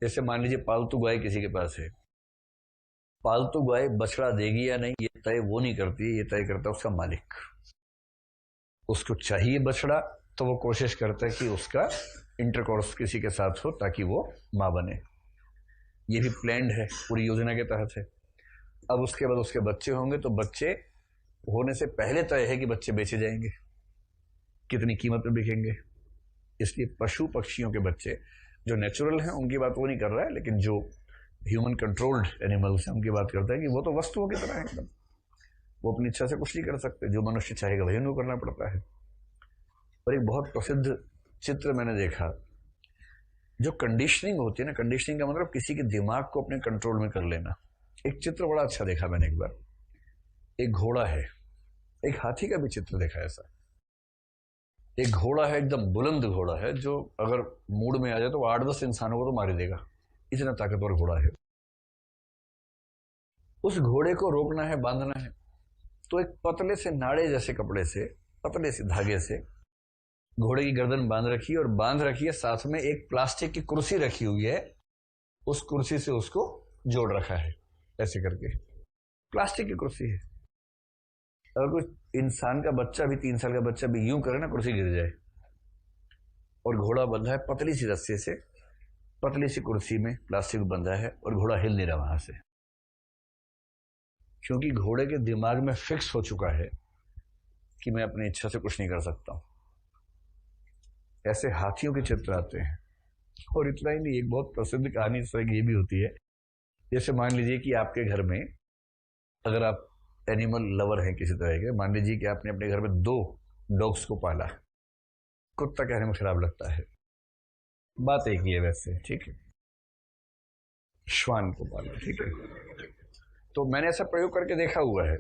जैसे मान लीजिए पालतू गाय किसी के पास है, पालतू गाय बछड़ा देगी या नहीं ये तय वो नहीं करती, ये तय करता है उसका मालिक। उसको चाहिए बछड़ा तो वो कोशिश करता है कि उसका इंटरकोर्स किसी के साथ हो ताकि वो माँ बने। ये भी प्लान्ड है, पूरी योजना के तहत है। अब उसके बाद उसके बच्चे होंगे तो बच्चे होने से पहले तय है कि बच्चे बेचे जाएंगे, कितनी कीमत में बिकेंगे। इसलिए पशु पक्षियों के बच्चे जो नेचुरल हैं उनकी बात वो नहीं कर रहा है, लेकिन जो ह्यूमन कंट्रोल्ड एनिमल्स हैं उनकी बात करता है कि वो तो वस्तुओं की तरह है एकदम, वो अपनी इच्छा से कुछ नहीं कर सकते, जो मनुष्य चाहेगा वही उनको करना पड़ता है। और एक बहुत प्रसिद्ध चित्र मैंने देखा, जो कंडीशनिंग होती है ना, कंडीशनिंग का मतलब किसी के दिमाग को अपने कंट्रोल में कर लेना। एक चित्र बड़ा अच्छा देखा मैंने एक बार, एक घोड़ा है, एक हाथी का भी चित्र देखा ऐसा। एक घोड़ा है, एकदम बुलंद घोड़ा है, जो अगर मूड में आ जाए तो 8-10 इंसानों को तो मार ही देगा, इतना ताकतवर घोड़ा है। उस घोड़े को रोकना है, बांधना है, तो एक पतले से नाड़े जैसे कपड़े से, पतले से धागे से घोड़े की गर्दन बांध रखी है, और बांध रखी है साथ में एक प्लास्टिक की कुर्सी रखी हुई है, उस कुर्सी से उसको जोड़ रखा है ऐसे करके। प्लास्टिक की कुर्सी है। अगर कोई इंसान का बच्चा भी, 3 साल का बच्चा भी यूं करे ना, कुर्सी गिर जाए। और घोड़ा बंधा है पतली सी रस्सी से, पतली सी कुर्सी में प्लास्टिक बंधा है, और घोड़ा हिल नहीं रहा वहां से, क्योंकि घोड़े के दिमाग में फिक्स हो चुका है कि मैं अपनी इच्छा से कुछ नहीं कर सकता हूं। ऐसे हाथियों के चित्र आते हैं। और इतना ही नहीं, एक बहुत प्रसिद्ध कहानी इस तरह की ये भी होती है। जैसे मान लीजिए कि आपके घर में, अगर आप एनिमल लवर हैं किसी तरह के, मान लीजिए कि आपने अपने घर में 2 डॉग्स को पाला। कुत्ता कहने में खराब लगता है, बात एक ही है वैसे, ठीक है, श्वान को पाला, ठीक है। तो मैंने ऐसा प्रयोग करके देखा हुआ है।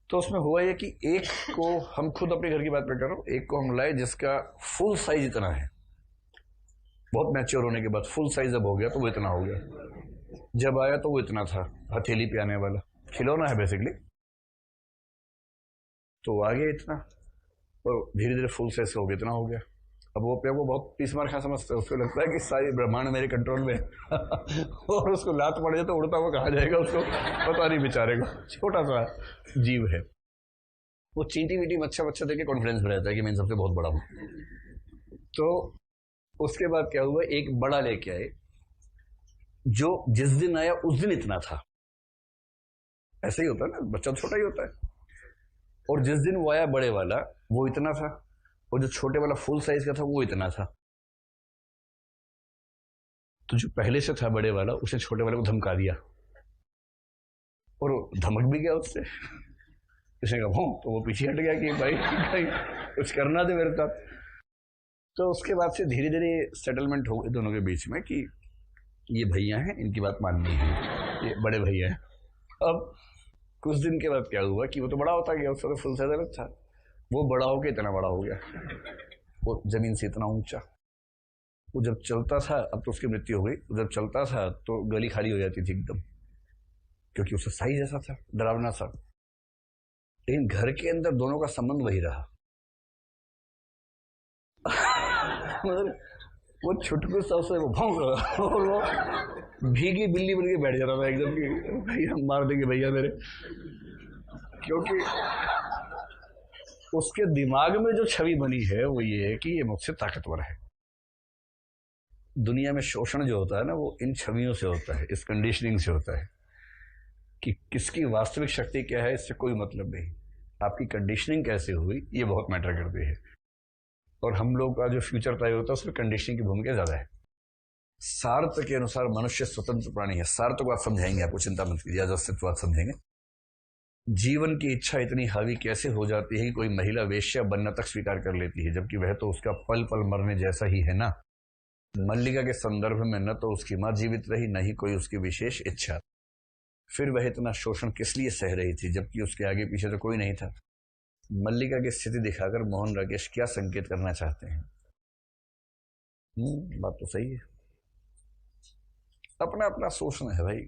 तो उसमें हुआ ये कि एक को, हम खुद अपने घर की बात कर रहा हूँ, एक को हम लाए जिसका फुल साइज इतना है, बहुत मैच्योर होने के बाद फुल साइज जब हो गया तो वो इतना हो गया। जब आया तो वो इतना था, हथेली पे आने वाला, खिलौना है बेसिकली। तो आ गया इतना, और धीरे धीरे फुल साइज हो गया, इतना हो गया। अब वो पे वो बहुत पीस मार खा समझते हैं, उसको लगता है कि सारी ब्रह्मांड मेरे कंट्रोल में और उसको लात पड़ जाए तो उड़ता हुआ कहाँ जाएगा उसको पता नहीं, बेचारे को, छोटा सा जीव है वो। चींटी वीटी मच्छा वच्छा देके कॉन्फिडेंस में रहता है कि मैं इन सबसे बहुत बड़ा हूं। तो उसके बाद क्या हुआ, एक बड़ा लेके आए, जो जिस दिन आया उस दिन इतना था। ऐसा ही होता है ना, बच्चा छोटा ही होता है। और जिस दिन वो आया बड़े वाला, वो इतना था, और जो छोटे वाला फुल साइज का था वो इतना था। तो जो पहले से था बड़े वाला, उसे छोटे वाले को धमका दिया, और धमक भी गया उससे। उसने कहा हो, तो वो पीछे हट गया कि भाई कुछ करना दे मेरे साथ। तो उसके बाद से धीरे धीरे सेटलमेंट हो गई दोनों के बीच में कि ये भैया हैं, इनकी बात माननी है, ये बड़े भैया हैं। अब कुछ दिन के बाद क्या हुआ कि वो तो बड़ा होता गया, उसका तो फुल साइज अलग था, वो बड़ा होकर इतना बड़ा हो गया, वो जमीन से इतना ऊंचा। वो जब चलता था, अब तो उसकी मृत्यु हो गई, जब चलता था तो गली खाली हो जाती थी एकदम, क्योंकि उसका साइज ऐसा था, डरावना सा। लेकिन घर के अंदर दोनों का संबंध वही रहा। वो छुटकू सबसे वो भौंक रहा, और वो भीगी बिल्ली बन के बैठ जाता था एकदम कि भैया मार देंगे भैया मेरे, क्योंकि उसके दिमाग में जो छवि बनी है वो ये है कि ये मुझसे ताकतवर है। दुनिया में शोषण जो होता है ना, वो इन छवियों से होता है, इस कंडीशनिंग से होता है। कि किसकी वास्तविक शक्ति क्या है इससे कोई मतलब नहीं, आपकी कंडीशनिंग कैसे हुई ये बहुत मैटर करती है। और हम लोग का जो फ्यूचर तय होता है उसमें कंडीशनिंग की भूमिका ज्यादा है। सार्थ के अनुसार मनुष्य स्वतंत्र प्राणी है। सार्थ को आप समझाएंगे, आपको चिंता मत कीजिए, अस्तित्व आप समझेंगे। जीवन की इच्छा इतनी हावी कैसे हो जाती है कि कोई महिला वेश्या बनना तक स्वीकार कर लेती है, जबकि वह तो उसका पल पल मरने जैसा ही है ना। मल्लिका के संदर्भ में न तो उसकी मां जीवित रही, न ही कोई उसकी विशेष इच्छा। फिर वह इतना शोषण किस लिए सह रही थी, जबकि उसके आगे पीछे तो कोई नहीं था। मल्लिका की स्थिति दिखाकर मोहन राकेश क्या संकेत करना चाहते हैं? बात तो सही है, अपना अपना सोचना है भाई,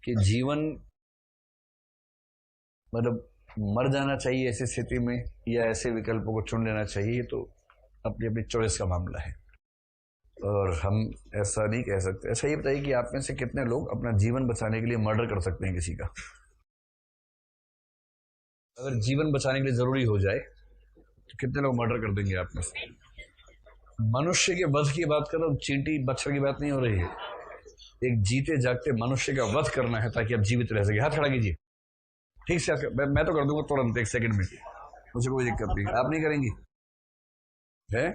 कि जीवन मतलब मर जाना चाहिए ऐसी स्थिति में, या ऐसे विकल्पों को चुन लेना चाहिए, तो अपनी अपनी चॉइस का मामला है। और हम ऐसा नहीं कह सकते। अच्छा ये बताइए कि आप में से कितने लोग अपना जीवन बचाने के लिए मर्डर कर सकते हैं किसी का? अगर जीवन बचाने के लिए जरूरी हो जाए तो कितने लोग मर्डर कर देंगे आप में से? मनुष्य के वध की बात कर रहा हूँ, चींटी बच्चों की बात नहीं हो रही है। एक जीते जागते मनुष्य का वध करना है ताकि आप जीवित रह सके। हाथ खड़ा कीजिए। ठीक से मैं तो कर दूंगा तुरंत 1 सेकंड में, मुझे कोई दिक्कत नहीं। आप नहीं करेंगी? है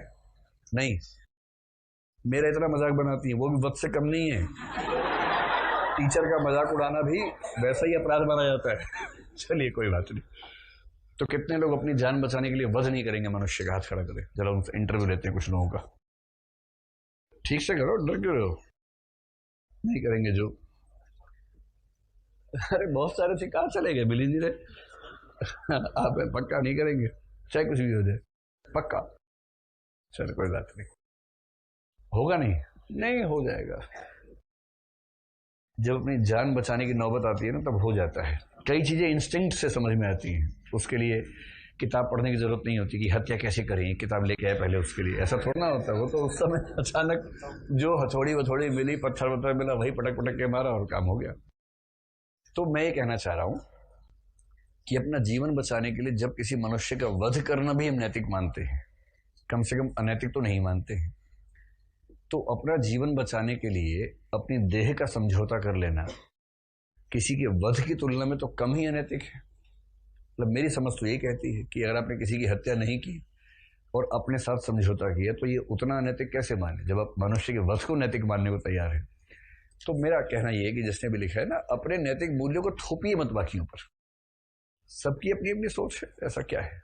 नहीं? मेरा इतना मजाक बनाती है, वो भी वध से कम नहीं है। टीचर का मजाक उड़ाना भी वैसा ही अपराध माना जाता है। चलिए कोई बात नहीं। तो कितने लोग अपनी जान बचाने के लिए वध नहीं करेंगे मनुष्य का? हाथ खड़ा करें जरा, उनसे इंटरव्यू लेते हैं कुछ लोगों का। ठीक से करो, डर क्यों रहे हो? नहीं करेंगे जो? अरे बहुत सारे थे, कहाँ चले गए? मिल ही नहीं रहे। आप पक्का नहीं करेंगे चाहे कुछ भी हो जाए? पक्का? चलो कोई बात नहीं। होगा नहीं? नहीं हो जाएगा। जब अपनी जान बचाने की नौबत आती है ना तब हो जाता है। कई चीजें इंस्टिंक्ट से समझ में आती हैं, उसके लिए किताब पढ़ने की जरूरत नहीं होती कि हत्या कैसे करें, किताब लेके आए पहले उसके लिए, ऐसा थोड़ा ना होता है। वो तो उस समय अचानक जो हथौड़ी वथौड़ी मिली, पत्थर वत्थर मिला, वही पटक पटक के मारा और काम हो गया। तो मैं ये कहना चाह रहा हूं कि अपना जीवन बचाने के लिए जब किसी मनुष्य का वध करना भी हम नैतिक मानते हैं, कम से कम अनैतिक तो नहीं मानते हैं, तो अपना जीवन बचाने के लिए अपनी देह का समझौता कर लेना किसी के वध की तुलना में तो कम ही अनैतिक है। मतलब मेरी समझ तो ये कहती है कि अगर आपने किसी की हत्या नहीं की और अपने साथ समझौता किया तो ये उतना अनैतिक कैसे माने जब आप मनुष्य के वध को नैतिक मानने को तैयार है। तो मेरा कहना यह है कि जिसने भी लिखा है ना, अपने नैतिक मूल्यों को थोपिए मत बाकियों पर। सबकी अपनी अपनी सोच है, ऐसा क्या है।